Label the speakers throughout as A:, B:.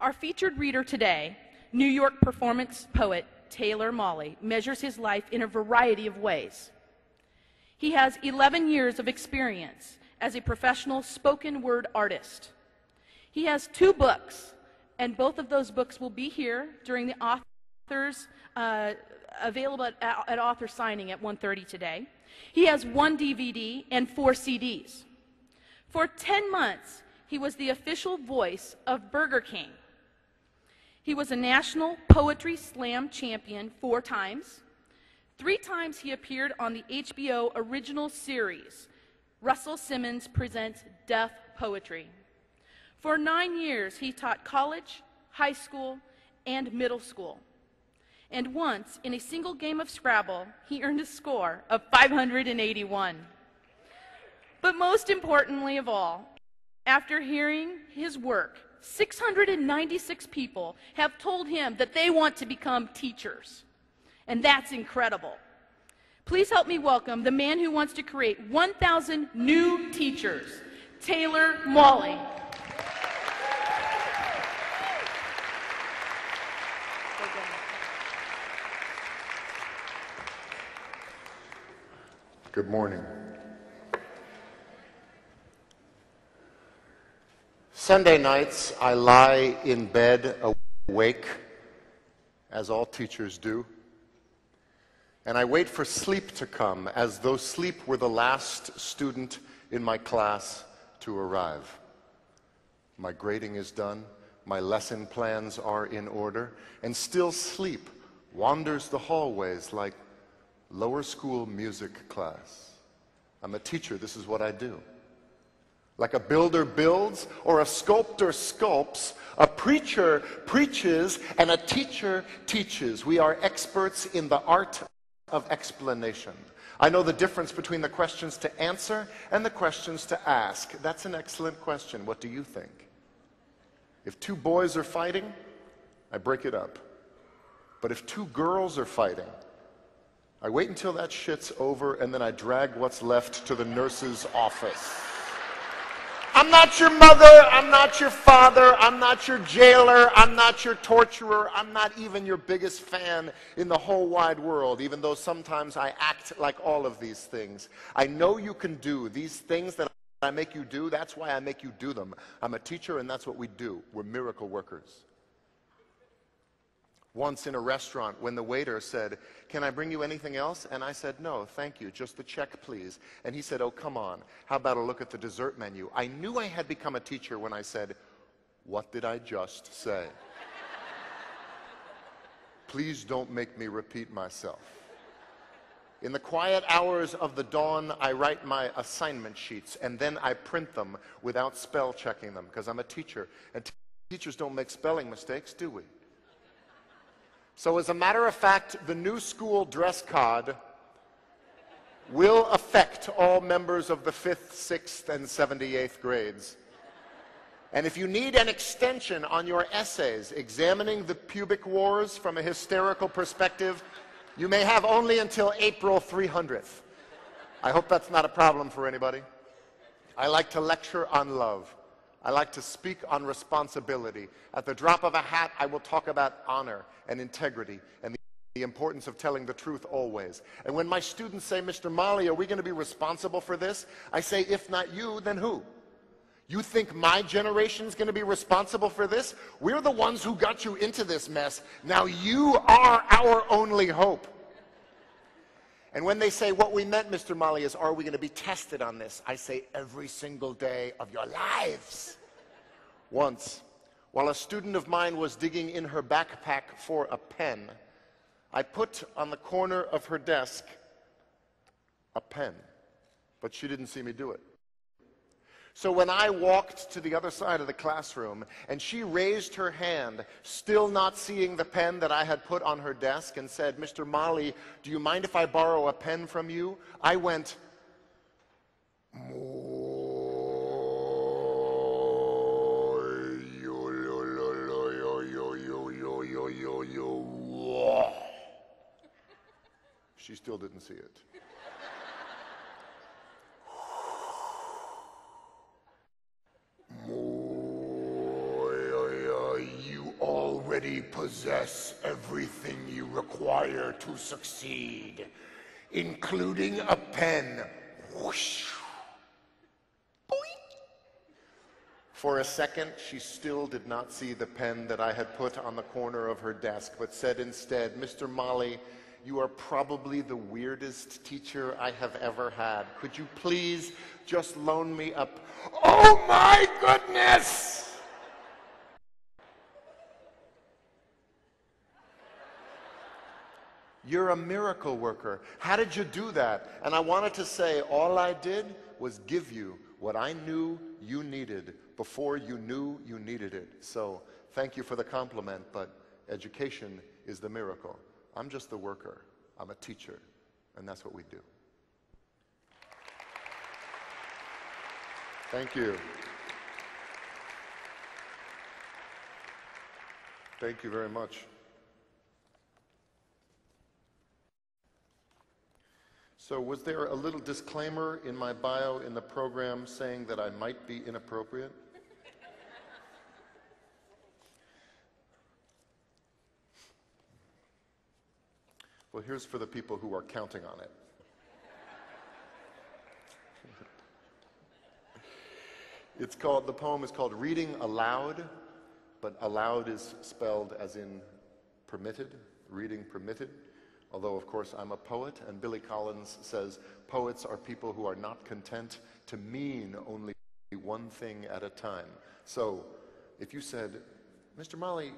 A: Our featured reader today, New York performance poet Taylor Mawley, measures his life in a variety of ways. He has 11 years of experience as a professional spoken word artist. He has 2 books, and both of those books will be here during the author's available at author signing at 1:30 today. He has 1 DVD and 4 CDs. For 10 months, he was the official voice of Burger King. He was a national poetry slam champion 4 times. 3 times he appeared on the HBO original series, Russell Simmons Presents Deaf Poetry. For 9 years, he taught college, high school, and middle school. And once, in a single game of Scrabble, he earned a score of 581. But most importantly of all, after hearing his work, 696 people have told him that they want to become teachers. And that's incredible. Please help me welcome the man who wants to create 1,000 new teachers, Taylor Mawley.
B: Good morning. Sunday nights, I lie in bed awake, as all teachers do, and I wait for sleep to come, as though sleep were the last student in my class to arrive. My grading is done, my lesson plans are in order, and still sleep wanders the hallways like lower school music class. I'm a teacher, this is what I do. Like a builder builds or a sculptor sculpts, a preacher preaches and a teacher teaches. We are experts in the art of explanation. I know the difference between the questions to answer and the questions to ask. That's an excellent question. What do you think? If 2 boys are fighting, I break it up. But if 2 girls are fighting, I wait until that shit's over, and then I drag what's left to the nurse's office. I'm not your mother, I'm not your father, I'm not your jailer, I'm not your torturer, I'm not even your biggest fan in the whole wide world, even though sometimes I act like all of these things. I know you can do these things that I make you do, that's why I make you do them. I'm a teacher, and that's what we do. We're miracle workers. Once in a restaurant, when the waiter said, "Can I bring you anything else?" And I said, "No, thank you, just the check, please." And he said, "Oh, come on, how about a look at the dessert menu?" I knew I had become a teacher when I said, "What did I just say?" Please don't make me repeat myself. In the quiet hours of the dawn, I write my assignment sheets, and then I print them without spell checking them, because I'm a teacher, and teachers don't make spelling mistakes, do we? So as a matter of fact, the new school dress code will affect all members of the 5th, 6th, and 78th grades. And if you need an extension on your essays examining the pubic wars from a hysterical perspective, you may have only until April 300th. I hope that's not a problem for anybody. I like to lecture on love. I like to speak on responsibility. At the drop of a hat, I will talk about honor and integrity and the importance of telling the truth always. And when my students say, "Mr. Mawley, are we going to be responsible for this?" I say, "If not you, then who? You think my generation's going to be responsible for this? We're the ones who got you into this mess. Now you are our only hope." And when they say, "What we meant, Mr. Mawley, is are we going to be tested on this?" I say, every single day of your lives. Once, while a student of mine was digging in her backpack for a pen, I put on the corner of her desk a pen, but she didn't see me do it. So when I walked to the other side of the classroom and she raised her hand, still not seeing the pen that I had put on her desk, and said, "Mr. Mawley, do you mind if I borrow a pen from you?" I went, she still didn't see it. You
C: already possess everything you require to succeed, including a pen. Whoosh. Boing.
B: For a second, she still did not see the pen that I had put on the corner of her desk, but said instead, "Mr. Molly, you are probably the weirdest teacher I have ever had. Could you please just loan me a
C: Oh my goodness!
B: You're a miracle worker. How did you do that?" And I wanted to say, all I did was give you what I knew you needed before you knew you needed it. So thank you for the compliment, but education is the miracle. I'm just the worker. I'm a teacher, and that's what we do. Thank you. Thank you very much. So was there a little disclaimer in my bio in the program saying that I might be inappropriate? Well, here's for the people who are counting on it. The poem is called Reading Aloud, but aloud is spelled as in permitted, reading permitted. Although, of course, I'm a poet, and Billy Collins says poets are people who are not content to mean only one thing at a time. So, if you said, "Mr. Molly,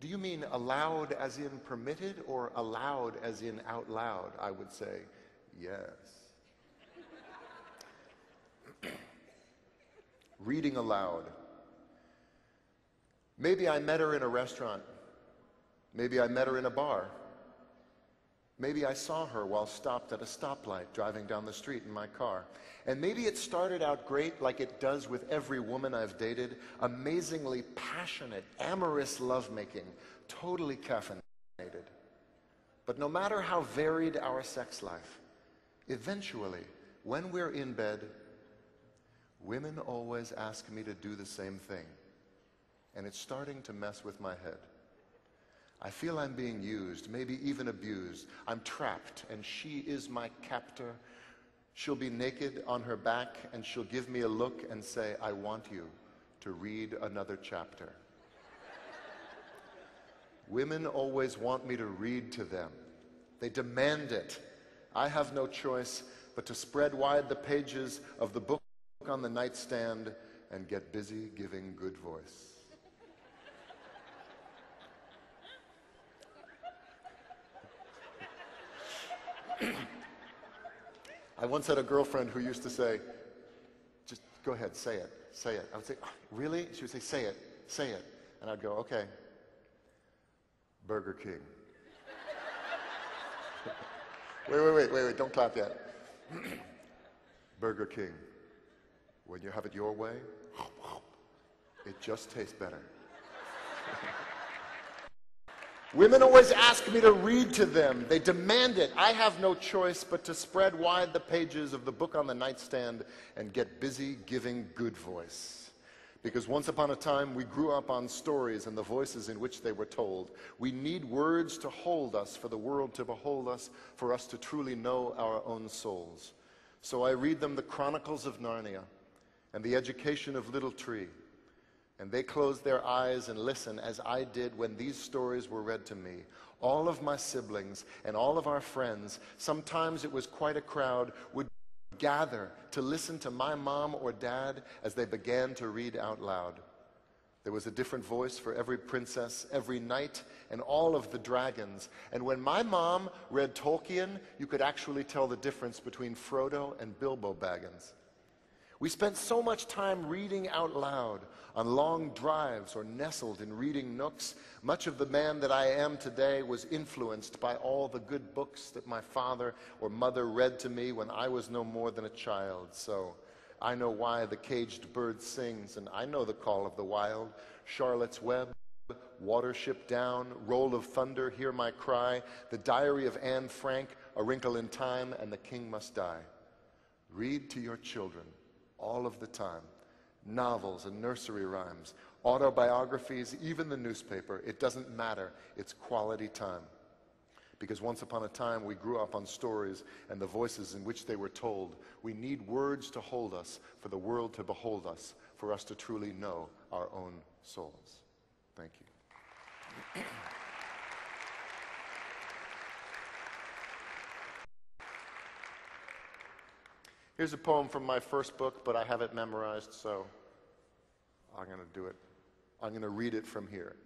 B: do you mean aloud as in permitted or aloud as in out loud?" I would say, yes. Reading aloud. Maybe I met her in a restaurant. Maybe I met her in a bar. Maybe I saw her while stopped at a stoplight driving down the street in my car. And maybe it started out great, like it does with every woman I've dated, amazingly passionate, amorous lovemaking, totally caffeinated. But no matter how varied our sex life, eventually, when we're in bed, women always ask me to do the same thing. And it's starting to mess with my head. I feel I'm being used, maybe even abused. I'm trapped, and she is my captor. She'll be naked on her back, and she'll give me a look and say, "I want you to read another chapter." Women always want me to read to them. They demand it. I have no choice but to spread wide the pages of the book on the nightstand and get busy giving good voice. I once had a girlfriend who used to say, "Just go ahead, say it, say it." I would say, "Oh, really?" She would say, "Say it, say it." And I'd go, "Okay, Burger King." Wait, don't clap yet. Burger King. When you have it your way, it just tastes better. Women always ask me to read to them. They demand it. I have no choice but to spread wide the pages of the book on the nightstand and get busy giving good voice. Because once upon a time, we grew up on stories and the voices in which they were told. We need words to hold us, for the world to behold us, for us to truly know our own souls. So I read them the Chronicles of Narnia and the Education of Little Tree. And they close their eyes and listen as I did when these stories were read to me. All of my siblings and all of our friends, sometimes it was quite a crowd, would gather to listen to my mom or dad as they began to read out loud. There was a different voice for every princess, every knight, and all of the dragons. And when my mom read Tolkien, you could actually tell the difference between Frodo and Bilbo Baggins. We spent so much time reading out loud on long drives or nestled in reading nooks. Much of the man that I am today was influenced by all the good books that my father or mother read to me when I was no more than a child. So I know why the caged bird sings, and I know the call of the wild. Charlotte's Web, Watership Down, Roll of Thunder, Hear My Cry, The Diary of Anne Frank, A Wrinkle in Time, and The King Must Die. Read to your children all of the time. novels and nursery rhymes, autobiographies, even the newspaper. It doesn't matter. It's quality time. Because once upon a time, we grew up on stories and the voices in which they were told. We need words to hold us, for the world to behold us, for us to truly know our own souls. Thank you. Here's a poem from my first book, but I have it memorized, so I'm going to do it. I'm going to read it from here.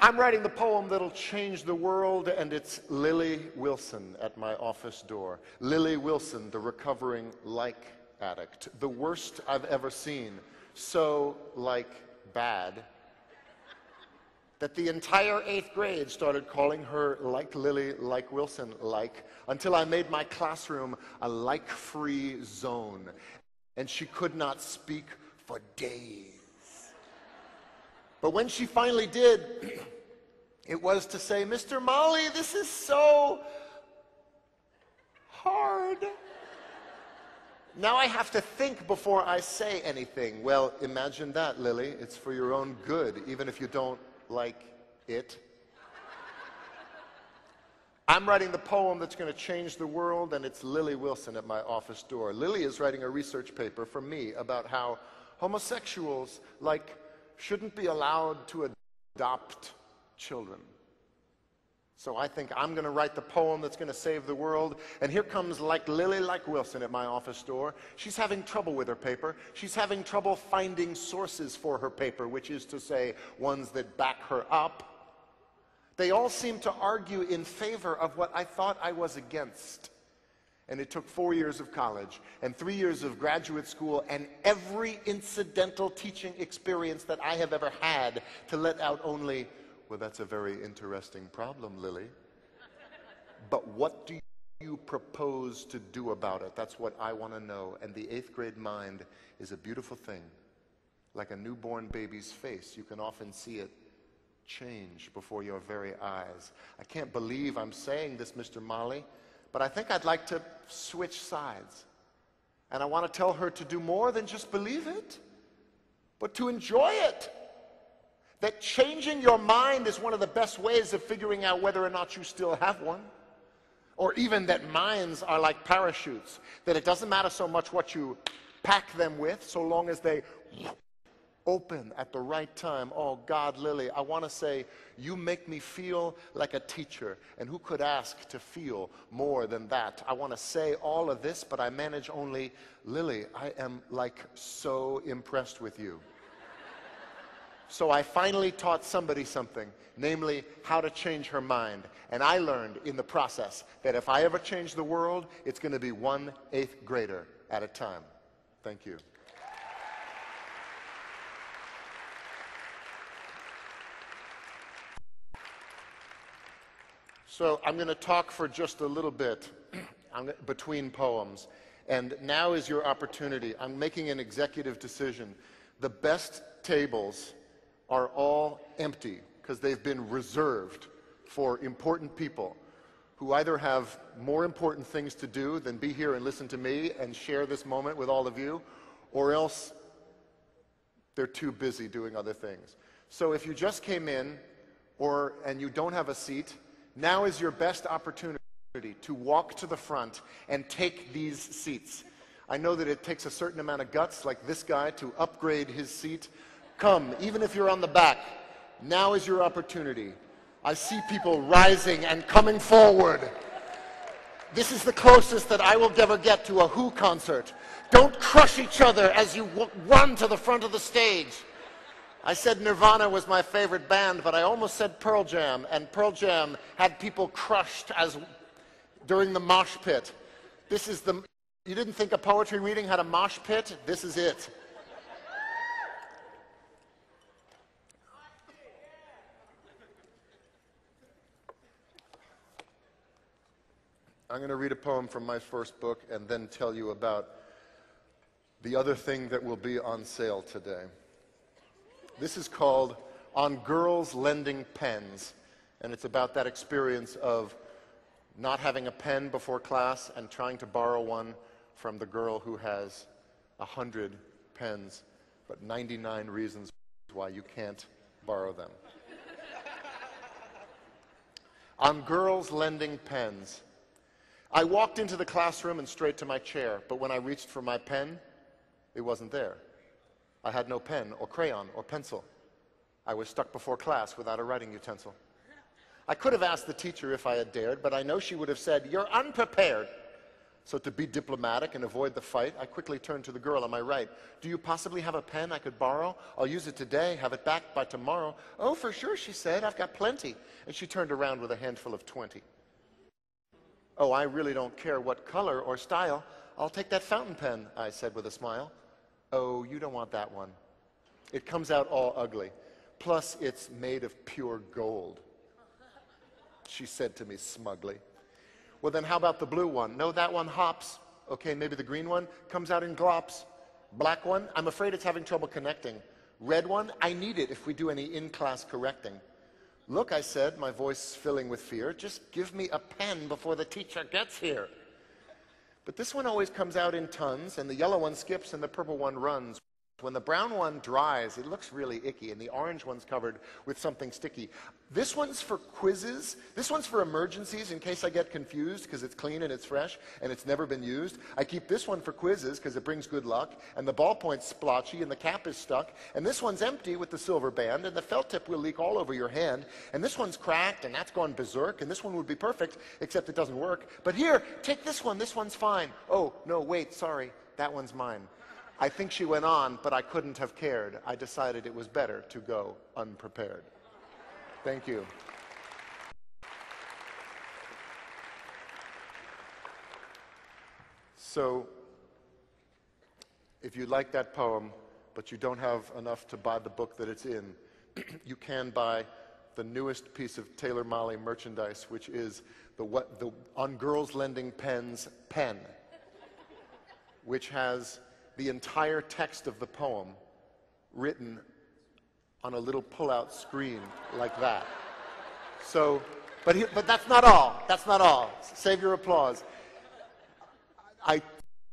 B: I'm writing the poem that'll change the world, and it's Lily Wilson at my office door. Lily Wilson, the recovering like addict. The worst I've ever seen. So, like, bad, that the entire 8th grade started calling her like Lily, like Wilson, like, until I made my classroom a like-free zone, and she could not speak for days. But when she finally did, it was to say, Mr. Molly, this is so hard. Now I have to think before I say anything. Well, imagine that, Lily. It's for your own good, even if you don't like it. I'm writing the poem that's going to change the world, and it's Lily Wilson at my office door. Lily is writing a research paper for me about how homosexuals, shouldn't be allowed to adopt children. So I think I'm going to write the poem that's going to save the world. And here comes like Lily, like Wilson at my office door. She's having trouble with her paper. She's having trouble finding sources for her paper, which is to say, ones that back her up. They all seem to argue in favor of what I thought I was against. And it took 4 years of college and 3 years of graduate school and every incidental teaching experience that I have ever had to let out only, well, that's a very interesting problem, Lily. But what do you propose to do about it? That's what I want to know. And the 8th grade mind is a beautiful thing. Like a newborn baby's face, you can often see it change before your very eyes. I can't believe I'm saying this, Mr. Molly, but I think I'd like to switch sides. And I want to tell her to do more than just believe it, but to enjoy it. That changing your mind is one of the best ways of figuring out whether or not you still have one. Or even that minds are like parachutes, that it doesn't matter so much what you pack them with, so long as they open at the right time. Oh, God, Lily, I want to say, you make me feel like a teacher, and who could ask to feel more than that? I want to say all of this, but I manage only, Lily, I am so impressed with you. So I finally taught somebody something, namely how to change her mind. And I learned in the process that if I ever change the world, it's going to be 1 8th grader at a time. Thank you. So I'm going to talk for just a little bit between poems. And now is your opportunity. I'm making an executive decision. The best tables are all empty because they've been reserved for important people who either have more important things to do than be here and listen to me and share this moment with all of you, or else they're too busy doing other things. So if you just came in and you don't have a seat, now is your best opportunity to walk to the front and take these seats. I know that it takes a certain amount of guts, like this guy, to upgrade his seat. Come, even if you're on the back, now is your opportunity. I see people rising and coming forward. This is the closest that I will ever get to a Who concert. Don't crush each other as you run to the front of the stage. I said Nirvana was my favorite band, but I almost said Pearl Jam, and Pearl Jam had people crushed during the mosh pit. You didn't think a poetry reading had a mosh pit? This is it. I'm going to read a poem from my first book and then tell you about the other thing that will be on sale today. This is called On Girls Lending Pens, and it's about that experience of not having a pen before class and trying to borrow one from the girl who has 100 pens, but 99 reasons why you can't borrow them. On girls lending pens. I walked into the classroom and straight to my chair, but when I reached for my pen, it wasn't there. I had no pen or crayon or pencil. I was stuck before class without a writing utensil. I could have asked the teacher if I had dared, but I know she would have said, "You're unprepared." So to be diplomatic and avoid the fight, I quickly turned to the girl on my right. "Do you possibly have a pen I could borrow? I'll use it today, have it back by tomorrow." "Oh, for sure," she said. "I've got plenty." And she turned around with a handful of 20. "Oh, I really don't care what color or style. I'll take that fountain pen," I said with a smile. "Oh, you don't want that one. It comes out all ugly. Plus, it's made of pure gold," she said to me smugly. "Well, then how about the blue one?" "No, that one hops." "Okay, maybe the green one comes out in glops." "Black one? I'm afraid it's having trouble connecting." "Red one? I need it if we do any in-class correcting." "Look," I said, my voice filling with fear, "just give me a pen before the teacher gets here." But this one always comes out in tons, and the yellow one skips and the purple one runs. When the brown one dries, it looks really icky, and the orange one's covered with something sticky. This one's for quizzes. This one's for emergencies in case I get confused because it's clean and it's fresh and it's never been used. I keep this one for quizzes because it brings good luck, and the ballpoint's splotchy and the cap is stuck. And this one's empty with the silver band, and the felt tip will leak all over your hand. And this one's cracked, and that's gone berserk, and this one would be perfect, except it doesn't work. But here, take this one. This one's fine. Oh, no, wait, sorry. That one's mine. I think she went on, but I couldn't have cared. I decided it was better to go unprepared. Thank you. So, if you like that poem, but you don't have enough to buy the book that it's in, you can buy the newest piece of Taylor Mali merchandise, which is the On Girls Lending Pens pen, which has the entire text of the poem written on a little pull-out screen like that. So, but that's not all. That's not all. Save your applause. I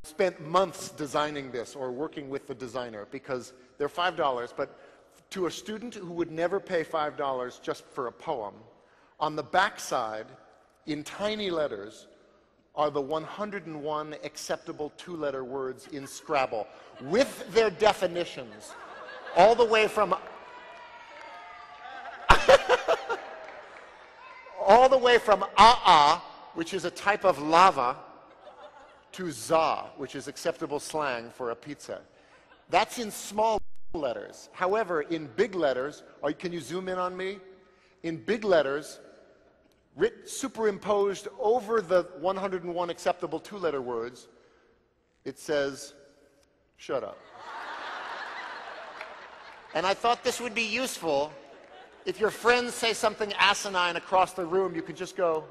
B: spent months designing this or working with the designer because they're $5, but to a student who would never pay $5 just for a poem, on the backside, in tiny letters, are the 101 acceptable two-letter words in Scrabble with their definitions, all the way from which is a type of lava, to za, which is acceptable slang for a pizza. That's in small letters. However, in big letters, can you zoom in on me? In big letters, superimposed over the 101 acceptable two-letter words, it says, "Shut up." And I thought this would be useful. If your friends say something asinine across the room, you could just go,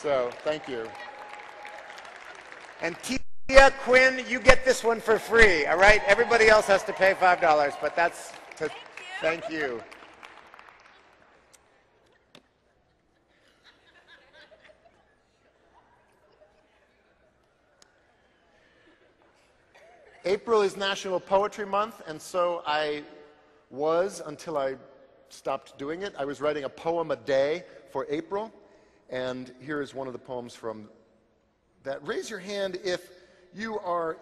B: so, thank you. And Tia, Quinn, you get this one for free, all right? Everybody else has to pay $5, but that's to thank you. April is National Poetry Month, and so I was, until I stopped doing it, I was writing a poem a day for April, and here is one of the poems from that. Raise your hand if you are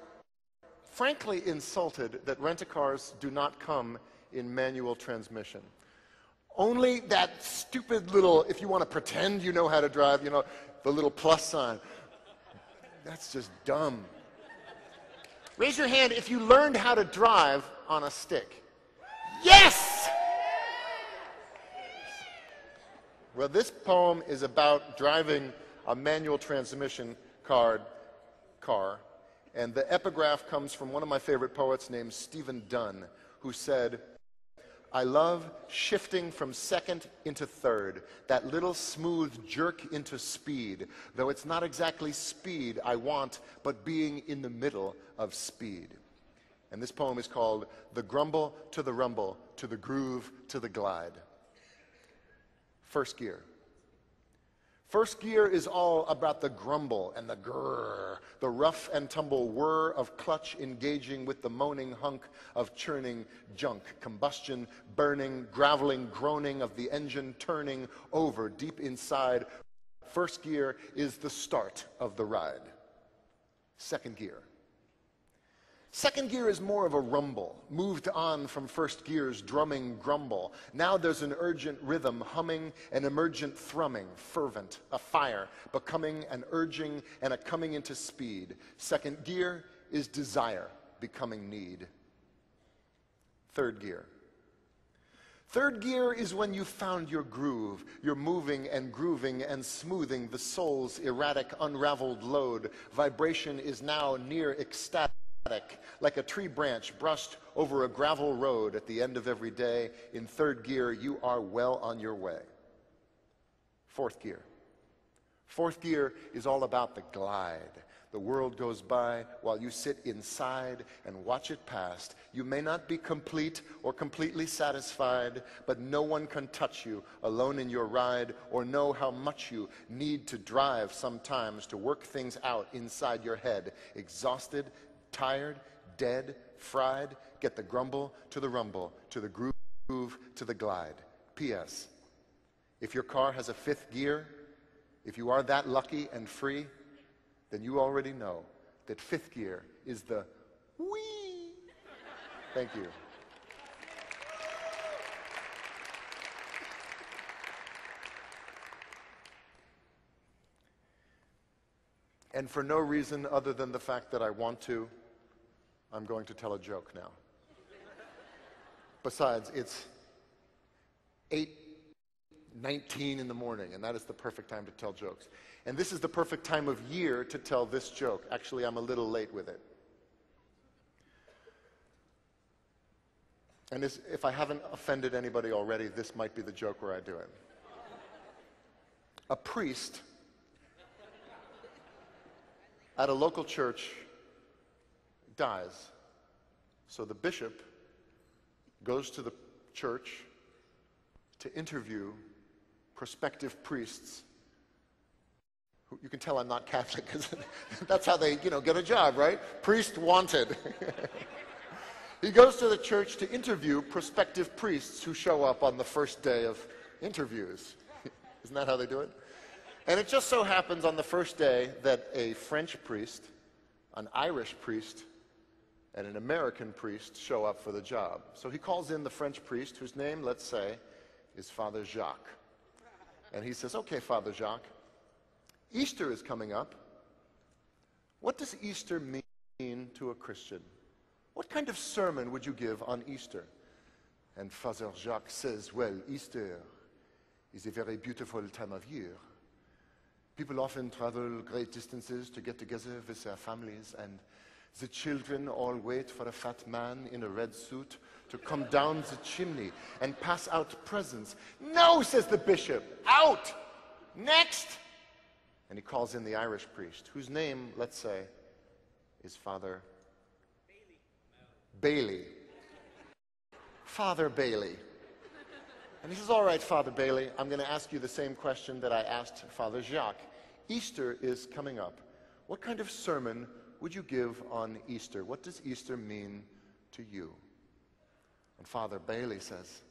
B: frankly insulted that rent-a-cars do not come in manual transmission. Only that stupid little, if you want to pretend you know how to drive, you know, the little plus sign. That's just dumb. Raise your hand if you learned how to drive on a stick. Yes! Well, this poem is about driving a manual transmission car, and the epigraph comes from one of my favorite poets named Stephen Dunn, who said, "I love shifting from second into third, that little smooth jerk into speed, though it's not exactly speed I want, but being in the middle of speed." And this poem is called "The Grumble to the Rumble, to the Groove to the Glide." First gear. First gear is all about the grumble and the grrr, the rough and tumble whir of clutch engaging with the moaning hunk of churning junk, combustion, burning, graveling, groaning of the engine turning over deep inside. First gear is the start of the ride. Second gear. Second gear is more of a rumble, moved on from first gear's drumming grumble. Now there's an urgent rhythm, humming, an emergent thrumming, fervent, a fire, becoming an urging and a coming into speed. Second gear is desire, becoming need. Third gear. Third gear is when you've found your groove. You're moving and grooving and smoothing the soul's erratic, unraveled load. Vibration is now near ecstatic, like a tree branch brushed over a gravel road at the end of every day. In third gear, you are well on your way. Fourth gear. Fourth gear is all about the glide. The world goes by while you sit inside and watch it pass. You may not be complete or completely satisfied, but no one can touch you alone in your ride or know how much you need to drive sometimes to work things out inside your head. Exhausted, tired, dead, fried, get the grumble to the rumble, to the groove, to the glide. P.S. If your car has a fifth gear, if you are that lucky and free, then you already know that fifth gear is the whee. Thank you. And for no reason other than the fact that I want to, I'm going to tell a joke now. Besides, it's 8:19 in the morning, and that is the perfect time to tell jokes. And this is the perfect time of year to tell this joke. Actually, I'm a little late with it. And if I haven't offended anybody already, this might be the joke where I do it. A priest at a local church dies. So the bishop goes to the church to interview prospective priests. You can tell I'm not Catholic because that's how they, get a job, right? Priest wanted. He goes to the church to interview prospective priests who show up on the first day of interviews. Isn't that how they do it? And it just so happens on the first day that a French priest, an Irish priest, and an American priest show up for the job. So he calls in the French priest, whose name, let's say, is Father Jacques. And he says, "Okay, Father Jacques, Easter is coming up. What does Easter mean to a Christian? What kind of sermon would you give on Easter?" And Father Jacques says, "Well, Easter is a very beautiful time of year. People often travel great distances to get together with their families, and the children all wait for a fat man in a red suit to come down the chimney and pass out presents." "No," says the bishop, "out! Next!" And he calls in the Irish priest, whose name, let's say, is Father Bailey. Father Bailey. And he says, "All right, Father Bailey, I'm going to ask you the same question that I asked Father Jacques. Easter is coming up. What kind of sermon would you give on Easter? What does Easter mean to you?" And Father Bailey says,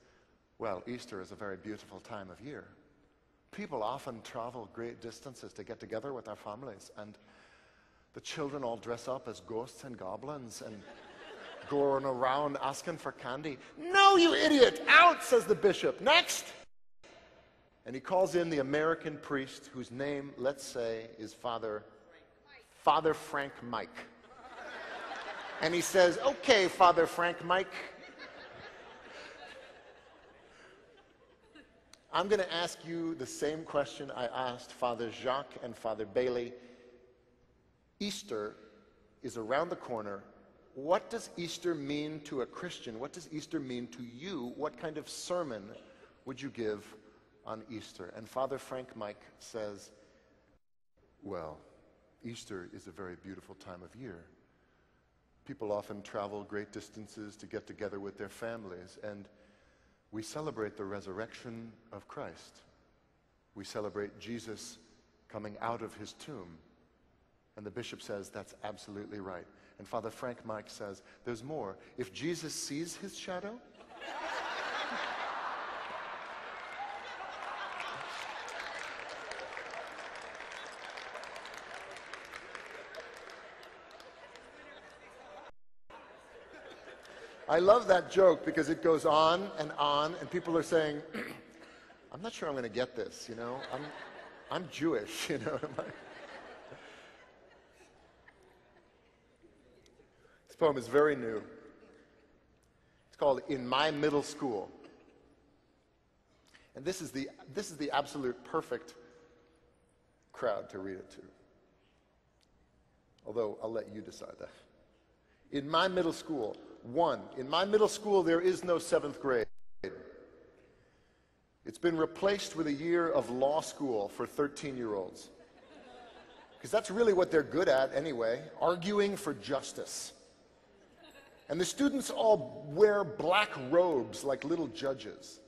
B: "Well, Easter is a very beautiful time of year. People often travel great distances to get together with their families, and the children all dress up as ghosts and goblins and going around asking for candy." "No, you idiot! Out!" says the bishop. "Next!" And he calls in the American priest, whose name, let's say, is Father Frank Mike. And he says, "Okay, Father Frank Mike, I'm going to ask you the same question I asked Father Jacques and Father Bailey. Easter is around the corner. What does Easter mean to a Christian? What does Easter mean to you? What kind of sermon would you give on Easter?" And Father Frank Mike says, "Well, Easter is a very beautiful time of year. People often travel great distances to get together with their families, and we celebrate the resurrection of Christ. We celebrate Jesus coming out of his tomb. And the bishop says, that's absolutely right. And Father Frank Mike says, there's more. If Jesus sees his shadow, I love that joke because it goes on, and people are saying, I'm not sure I'm going to get this, you know. I'm Jewish, you know. This poem is very new. It's called In My Middle School. And this is the absolute perfect crowd to read it to. Although I'll let you decide that. In my middle school, 1. In my middle school, there is no 7th grade. It's been replaced with a year of law school for 13-year-olds. Because that's really what they're good at anyway, arguing for justice. And the students all wear black robes like little judges.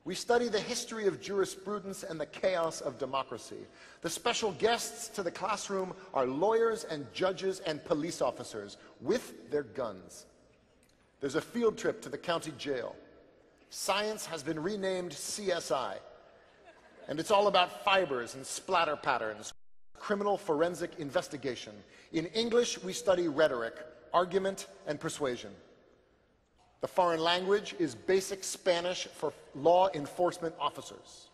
B: We study the history of jurisprudence and the chaos of democracy. The special guests to the classroom are lawyers and judges and police officers with their guns. There's a field trip to the county jail. Science has been renamed CSI, and it's all about fibers and splatter patterns, criminal forensic investigation. In English, we study rhetoric, argument, and persuasion. The foreign language is basic Spanish for law enforcement officers.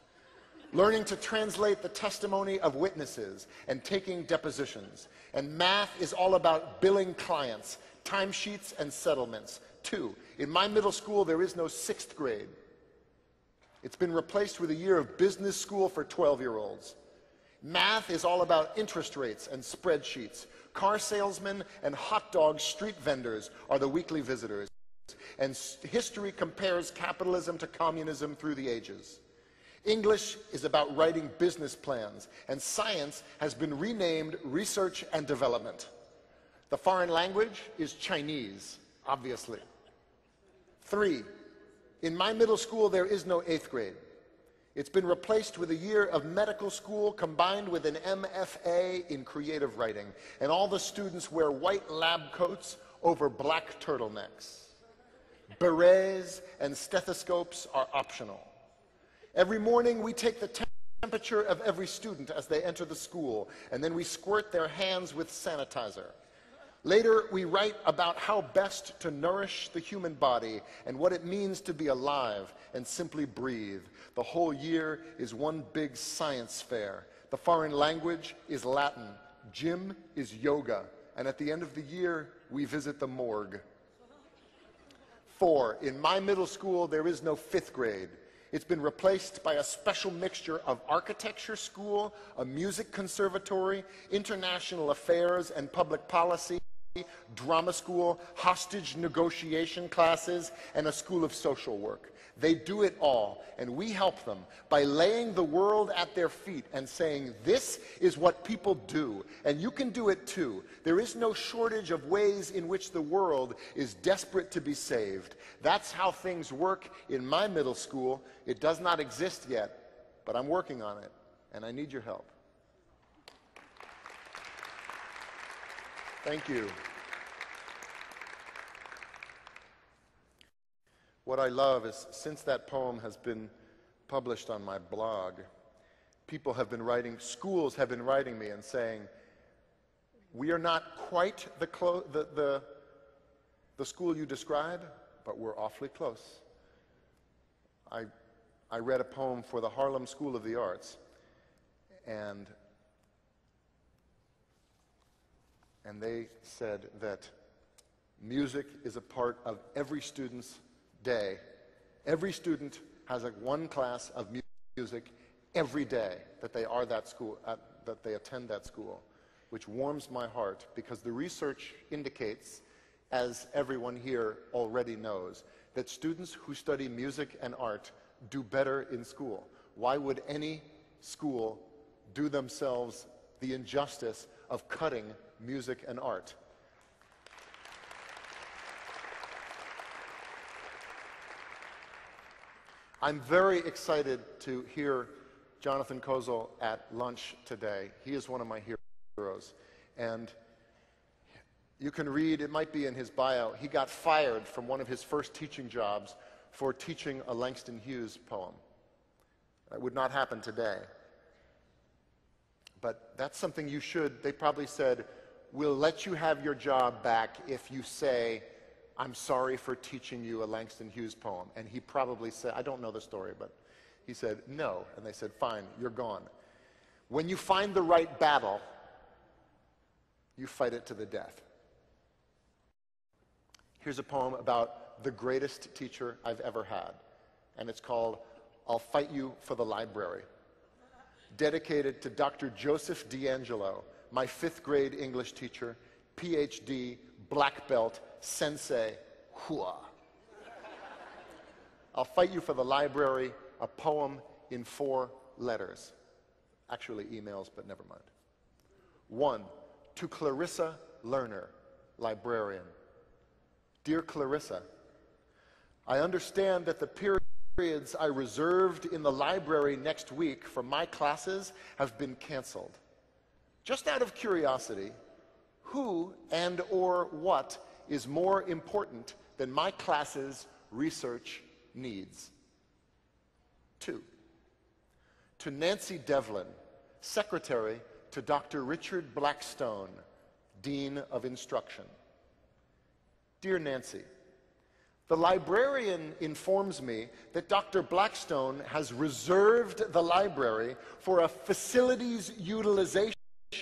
B: Learning to translate the testimony of witnesses and taking depositions. And math is all about billing clients, timesheets, and settlements. 2. In my middle school, there is no 6th grade. It's been replaced with a year of business school for 12-year-olds. Math is all about interest rates and spreadsheets. Car salesmen and hot dog street vendors are the weekly visitors. And history compares capitalism to communism through the ages. English is about writing business plans, and science has been renamed research and development. The foreign language is Chinese, obviously. 3. In my middle school, there is no 8th grade. It's been replaced with a year of medical school combined with an MFA in creative writing, and all the students wear white lab coats over black turtlenecks. Berets and stethoscopes are optional. Every morning we take the temperature of every student as they enter the school, and then we squirt their hands with sanitizer. Later we write about how best to nourish the human body and what it means to be alive and simply breathe. The whole year is one big science fair. The foreign language is Latin, gym is yoga, and at the end of the year we visit the morgue. 4. In my middle school, there is no 5th grade. It's been replaced by a special mixture of architecture school, a music conservatory, international affairs and public policy, drama school, hostage negotiation classes, and a school of social work. They do it all, and we help them by laying the world at their feet and saying, this is what people do, and you can do it too. There is no shortage of ways in which the world is desperate to be saved. That's how things work in my middle school. It does not exist yet, but I'm working on it, and I need your help. Thank you. What I love is, since that poem has been published on my blog, people have been writing, schools have been writing me and saying, we are not quite the school you describe, but we're awfully close. I read a poem for the Harlem School of the Arts, and they said that music is a part of every student's day. Every student has one class of music every day that they are that school, that they attend that school, which warms my heart because the research indicates, as everyone here already knows, that students who study music and art do better in school. Why would any school do themselves the injustice of cutting music and art? I'm very excited to hear Jonathan Kozol at lunch today. He is one of my heroes. And you can read, it might be in his bio, he got fired from one of his first teaching jobs for teaching a Langston Hughes poem. That would not happen today. But that's something you should, they probably said, we'll let you have your job back if you say, I'm sorry for teaching you a Langston Hughes poem. And he probably said, I don't know the story, but he said, no. And they said, fine, you're gone. When you find the right battle, you fight it to the death. Here's a poem about the greatest teacher I've ever had. And it's called, I'll Fight You for the Library. Dedicated to Dr. Joseph D'Angelo, my 5th grade English teacher, PhD, black belt, sensei, hua. I'll Fight You for the Library, a poem in 4 letters. Actually emails, but never mind. 1, to Clarissa Lerner, librarian. Dear Clarissa, I understand that the periods I reserved in the library next week for my classes have been canceled. Just out of curiosity, who and or what is more important than my class's research needs? 2, to Nancy Devlin, secretary to Dr. Richard Blackstone, Dean of Instruction. Dear Nancy, the librarian informs me that Dr. Blackstone has reserved the library for a facilities utilization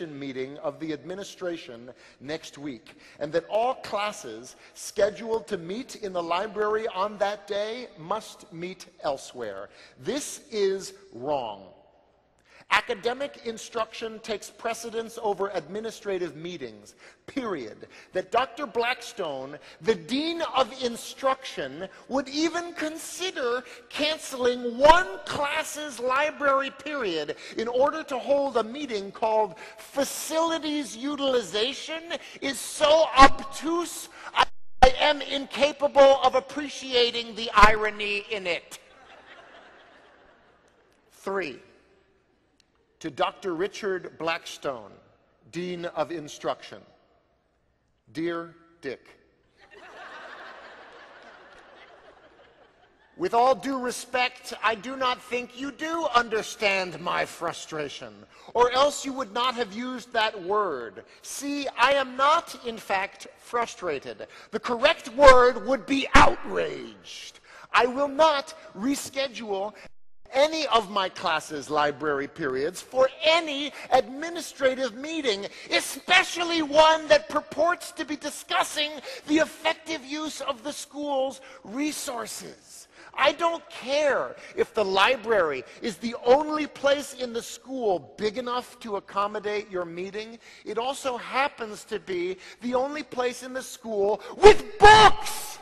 B: meeting of the administration next week, and that all classes scheduled to meet in the library on that day must meet elsewhere. This is wrong. Academic instruction takes precedence over administrative meetings, period. That Dr. Blackstone, the Dean of Instruction, would even consider canceling one class's library period in order to hold a meeting called Facilities Utilization is so obtuse, I am incapable of appreciating the irony in it. 3, to Dr. Richard Blackstone, Dean of Instruction. Dear Dick, with all due respect, I do not think you do understand my frustration, or else you would not have used that word. See, I am not, in fact, frustrated. The correct word would be outraged. I will not reschedule any of my class's library periods for any administrative meeting, especially one that purports to be discussing the effective use of the school's resources. I don't care if the library is the only place in the school big enough to accommodate your meeting. It also happens to be the only place in the school with books.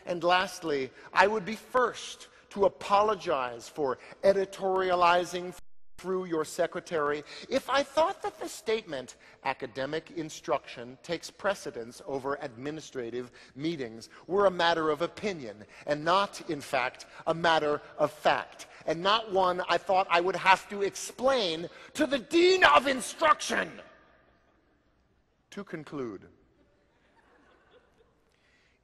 B: And lastly, I would be first to apologize for editorializing through your secretary if I thought that the statement, academic instruction takes precedence over administrative meetings, were a matter of opinion and not, in fact, a matter of fact, and not one I thought I would have to explain to the Dean of Instruction. To conclude,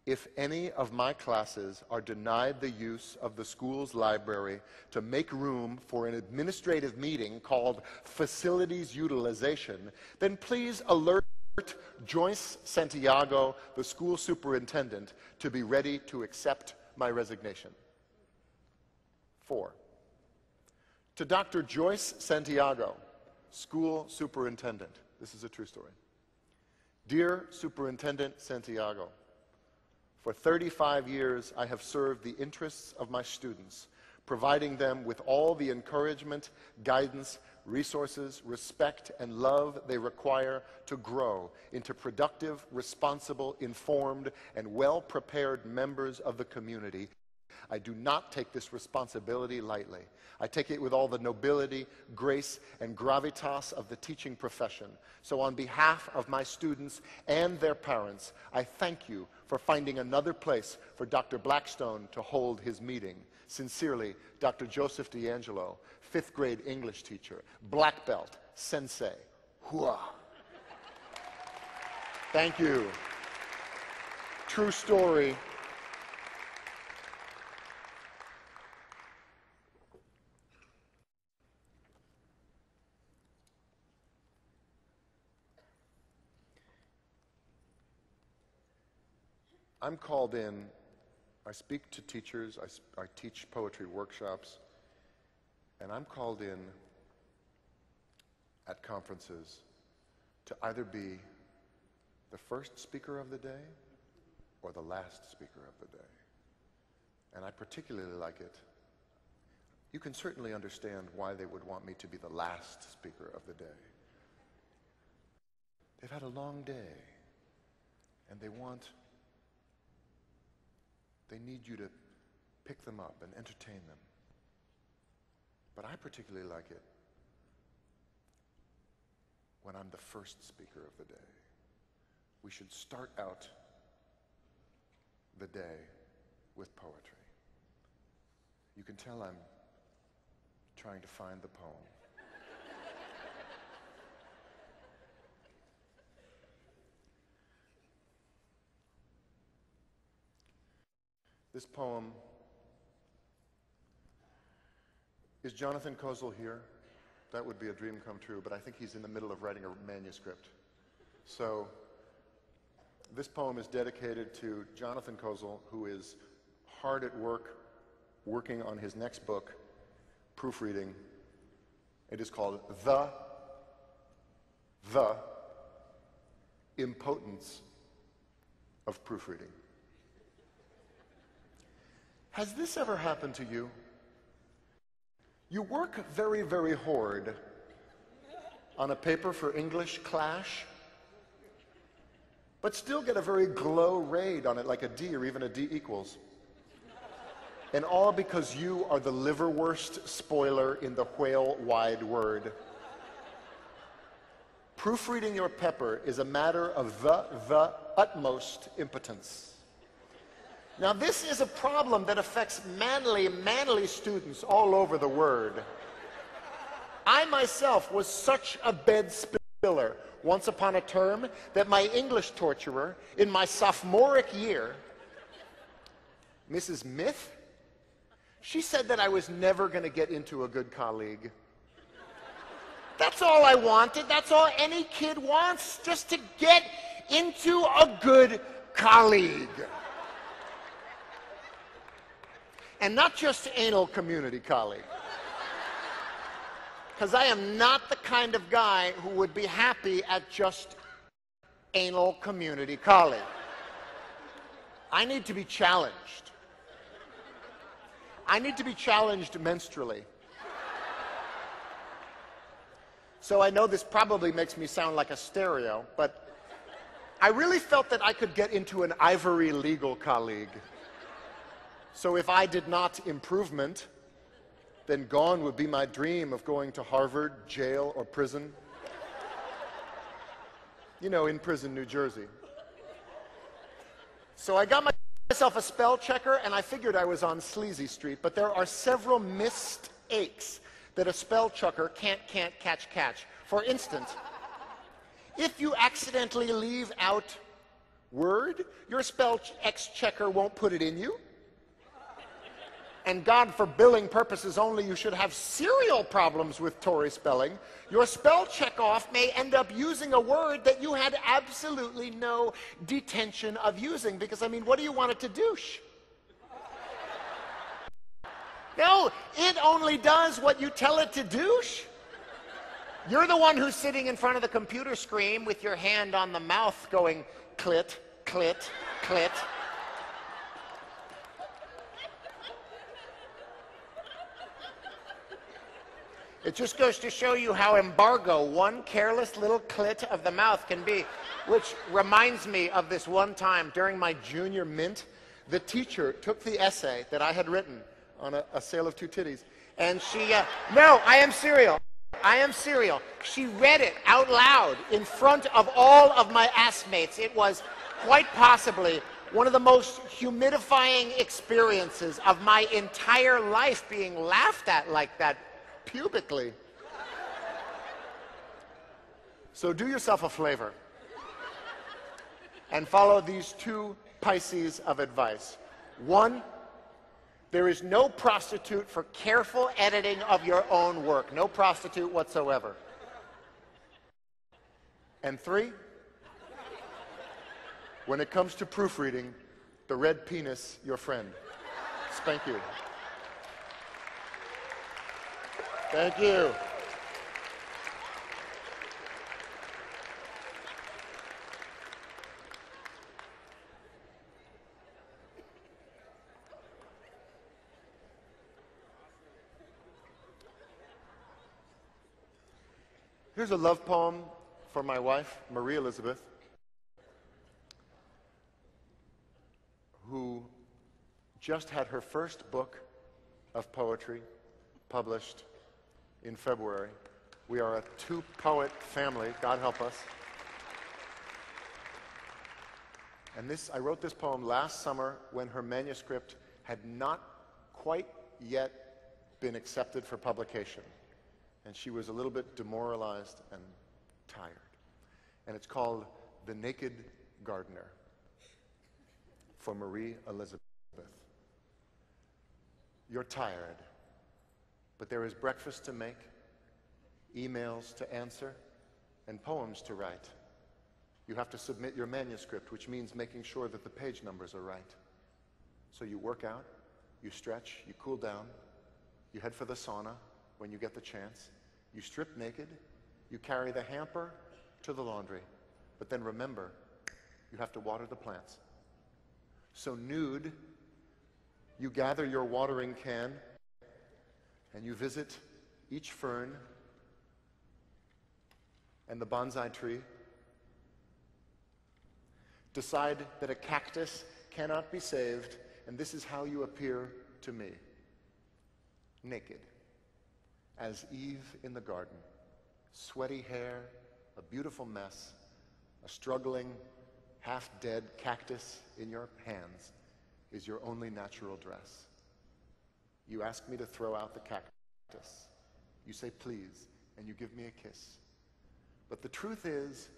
B: if any of my classes are denied the use of the school's library to make room for an administrative meeting called Facilities Utilization, then please alert Joyce Santiago, the school superintendent, to be ready to accept my resignation. 4, to Dr. Joyce Santiago, school superintendent. This is a true story. Dear Superintendent Santiago, for 35 years, I have served the interests of my students, providing them with all the encouragement, guidance, resources, respect, and love they require to grow into productive, responsible, informed, and well-prepared members of the community. I do not take this responsibility lightly. I take it with all the nobility, grace, and gravitas of the teaching profession. So on behalf of my students and their parents, I thank you for finding another place for Dr. Blackstone to hold his meeting. Sincerely, Dr. Joseph D'Angelo, 5th grade English teacher, black belt, sensei. Hua. Thank you. True story. I'm called in, I speak to teachers, I teach poetry workshops, and I'm called in at conferences to either be the first speaker of the day or the last speaker of the day. And I particularly like it. You can certainly understand why they would want me to be the last speaker of the day. They've had a long day, and they need you to pick them up and entertain them. But I particularly like it when I'm the first speaker of the day. We should start out the day with poetry. You can tell I'm trying to find the poem. This poem, is Jonathan Kozol here? That would be a dream come true, but I think he's in the middle of writing a manuscript. So this poem is dedicated to Jonathan Kozol, who is hard at work, working on his next book, proofreading. It is called The Impotence of Proofreading. Has this ever happened to you? You work very, very hard on a paper for English clash, but still get a very glow raid on it, like a D or even a D equals. And all because you are the liverwurst spoiler in the whale wide word. Proofreading your paper is a matter of the utmost impotence. Now, this is a problem that affects manly students all over the word. I myself was such a bed spiller once upon a term that my English torturer in my sophomoric year, Mrs. Myth, she said that I was never going to get into a good colleague. That's all I wanted. That's all any kid wants, just to get into a good colleague. And not just anal community colleague. Because I am not the kind of guy who would be happy at just anal community colleague. I need to be challenged. I need to be challenged menstrually. So I know this probably makes me sound like a stereo, but I really felt that I could get into an ivory legal colleague. So if I did not improvement, then gone would be my dream of going to Harvard, jail, or prison. You know, in prison, New Jersey. So I got myself a spell checker, and I figured I was on Sleazy Street, but there are several missed aches that a spell checker can't catch. For instance, if you accidentally leave out word, your spell checker won't put it in you. And God, for billing purposes only, you should have serial problems with Tory spelling. Your spell check-off may end up using a word that you had absolutely no detention of using, because, I mean, what do you want it to douche? No, it only does what you tell it to douche. You're the one who's sitting in front of the computer screen with your hand on the mouth going clit, clit, clit. It just goes to show you how embargo one careless little clit of the mouth can be, which reminds me of this one time during my junior mint. The teacher took the essay that I had written on a sale of two titties, and she, no, I am serial. She read it out loud in front of all of my assmates. It was quite possibly One of the most humidifying experiences of my entire life, being laughed at like that pubically. So do yourself a flavor and follow these two Pisces of advice. One, there is no prostitute for careful editing of your own work. No prostitute whatsoever. And three, when it comes to proofreading, the red penis, your friend. Spank you. Thank you. Here's a love poem for my wife, Marie Elizabeth, who just had her first book of poetry published in February. We are a two-poet family, God help us. And I wrote this poem last summer when her manuscript had not quite yet been accepted for publication. And she was a little bit demoralized and tired. And it's called The Naked Gardener, for Marie Elizabeth. You're tired, but there is breakfast to make, emails to answer, and poems to write. You have to submit your manuscript, which means making sure that the page numbers are right. So you work out, you stretch, you cool down, you head for the sauna when you get the chance, you strip naked, you carry the hamper to the laundry, but then remember, you have to water the plants. So nude, you gather your watering can and you visit each fern and the bonsai tree. Decide that a cactus cannot be saved, and this is how you appear to me. Naked, as Eve in the garden. Sweaty hair, a beautiful mess, a struggling, half-dead cactus in your hands is your only natural dress. You ask me to throw out the cactus. You say please, and you give me a kiss. But the truth is,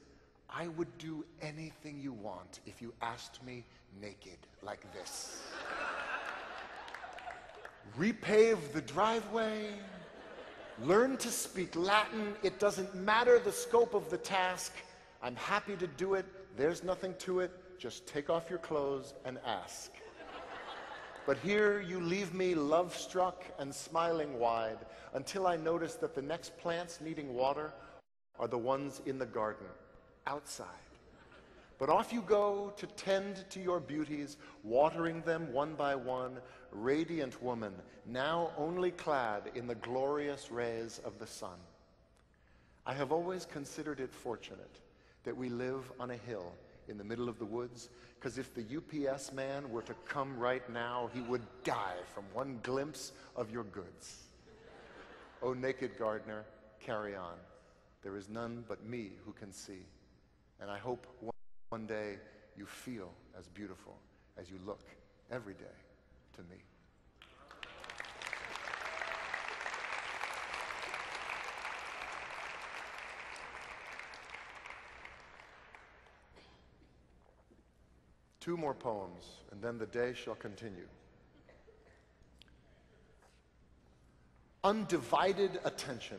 B: I would do anything you want if you asked me naked like this. Repave the driveway, learn to speak Latin. It doesn't matter the scope of the task. I'm happy to do it. There's nothing to it. Just take off your clothes and ask. But here you leave me love-struck and smiling wide until I notice that the next plants needing water are the ones in the garden, outside. But off you go to tend to your beauties, watering them one by one, radiant woman, now only clad in the glorious rays of the sun. I have always considered it fortunate that we live on a hill in the middle of the woods, because if the UPS man were to come right now, he would die from one glimpse of your goods. O naked gardener, carry on. There is none but me who can see. And I hope one day you feel as beautiful as you look every day to me. Two more poems, and then the day shall continue. Undivided attention.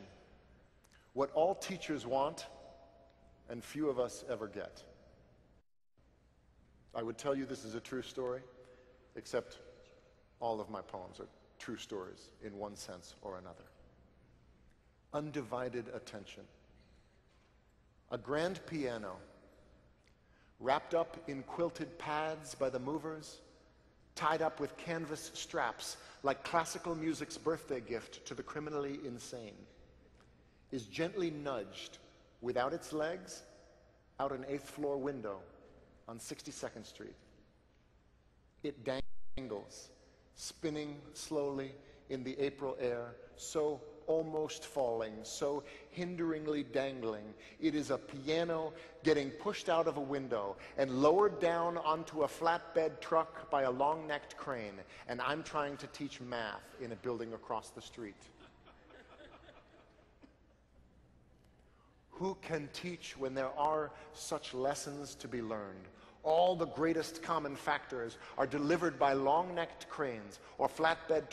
B: What all teachers want, and few of us ever get. I would tell you this is a true story, except all of my poems are true stories in one sense or another. Undivided attention. A grand piano, wrapped up in quilted pads by the movers, tied up with canvas straps like classical music's birthday gift to the criminally insane, is gently nudged without its legs out an 8th floor window on 62nd Street. It dangles, spinning slowly in the April air, so almost falling, so hinderingly dangling. It is a piano getting pushed out of a window and lowered down onto a flatbed truck by a long-necked crane, and I'm trying to teach math in a building across the street. Who can teach when there are such lessons to be learned? All the greatest common factors are delivered by long-necked cranes or flatbed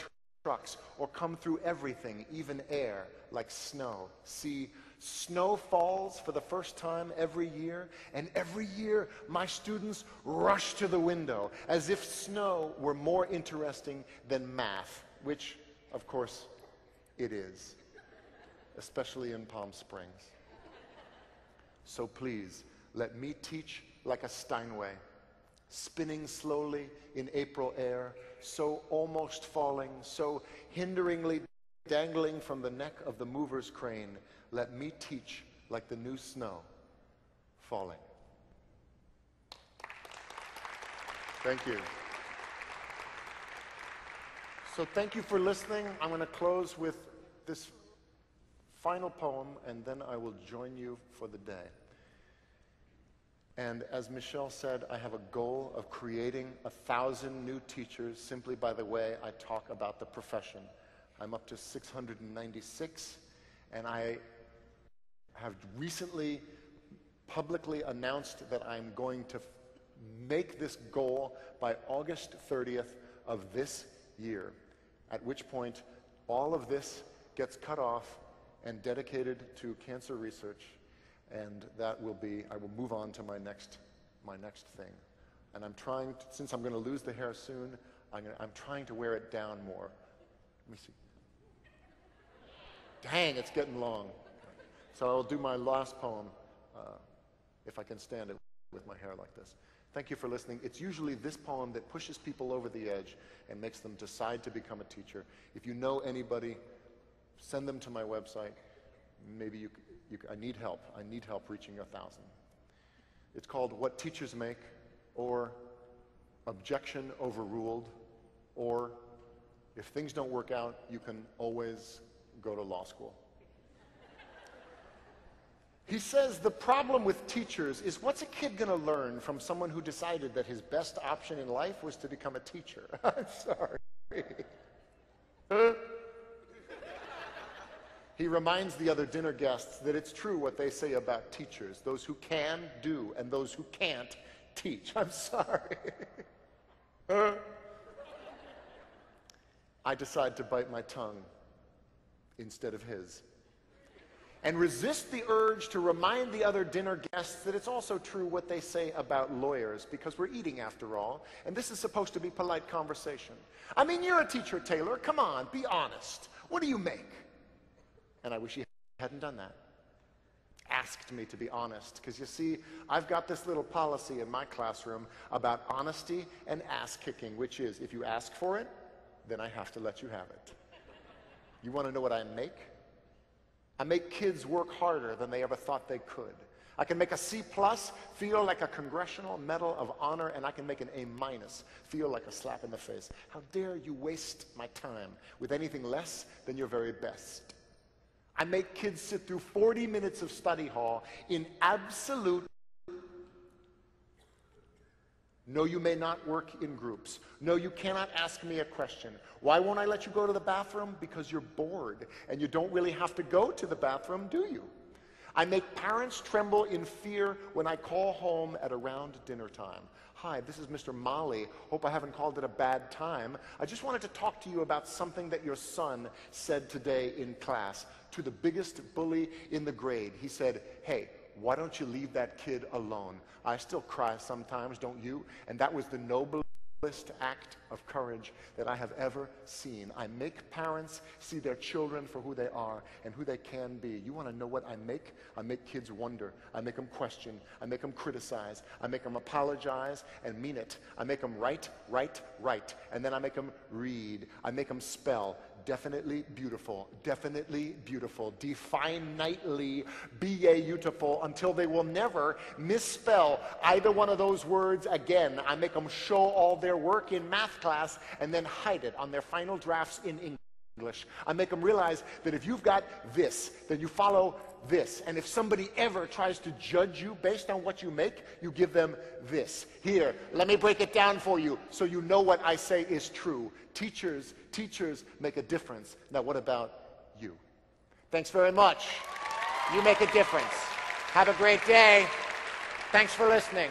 B: trucks, or come through everything, even air, like snow. See, snow falls for the first time every year, and every year my students rush to the window as if snow were more interesting than math, which, of course, it is, especially in Palm Springs. So please, let me teach like a Steinway, spinning slowly in April air, so almost falling, so hinderingly dangling from the neck of the mover's crane. Let me teach like the new snow falling. Thank you. So thank you for listening. I'm going to close with this final poem, and then I will join you for the day. And as Michelle said, I have a goal of creating 1,000 new teachers simply by the way I talk about the profession. I'm up to 696, and I have recently publicly announced that I'm going to make this goal by August 30th of this year, at which point all of this gets cut off and dedicated to cancer research. And that will be, I will move on to my next thing. And I'm trying to, since I'm going to lose the hair soon, I'm trying to wear it down more. Let me see. Dang, it's getting long. So I'll do my last poem, if I can stand it with my hair like this. Thank you for listening. It's usually this poem that pushes people over the edge and makes them decide to become a teacher. If you know anybody, send them to my website. Maybe I need help. I need help reaching 1,000. It's called What Teachers Make, or Objection Overruled, or if things don't work out, you can always go to law school. He says the problem with teachers is, what's a kid going to learn from someone who decided that his best option in life was to become a teacher? I'm sorry. He reminds the other dinner guests that it's true what they say about teachers, those who can do and those who can't teach. I'm sorry. I decide to bite my tongue instead of his, and resist the urge to remind the other dinner guests that it's also true what they say about lawyers, because we're eating after all, and this is supposed to be polite conversation. I mean, you're a teacher, Taylor. Come on, be honest. What do you make? And I wish he hadn't done that. Asked me to be honest, because you see, I've got this little policy in my classroom about honesty and ass-kicking, which is, if you ask for it, then I have to let you have it. You want to know what I make? I make kids work harder than they ever thought they could. I can make a C+ feel like a Congressional Medal of Honor, and I can make an A- feel like a slap in the face. How dare you waste my time with anything less than your very best? I make kids sit through 40 minutes of study hall in absolute no, you may not work in groups. No, you cannot ask me a question. Why won't I let you go to the bathroom? Because you're bored, and you don't really have to go to the bathroom, do you? I make parents tremble in fear when I call home at around dinner time. Hi, this is Mr. Molly. Hope I haven't called it a bad time. I just wanted to talk to you about something that your son said today in class to the biggest bully in the grade. He said, hey, why don't you leave that kid alone? I still cry sometimes, don't you? And that was the noblest act of courage that I have ever seen. I make parents see their children for who they are and who they can be. You want to know what I make? I make kids wonder. I make them question. I make them criticize. I make them apologize and mean it. I make them write. And then I make them read. I make them spell. Definitely beautiful, definitely, beautiful, until they will never misspell either one of those words again. I make them show all their work in math class and then hide it on their final drafts in English. I make them realize that if you've got this, then you follow this. And if somebody ever tries to judge you based on what you make, you give them this. Here, let me break it down for you so you know what I say is true. Teachers make a difference. Now, what about you? Thanks very much. You make a difference. Have a great day. Thanks for listening.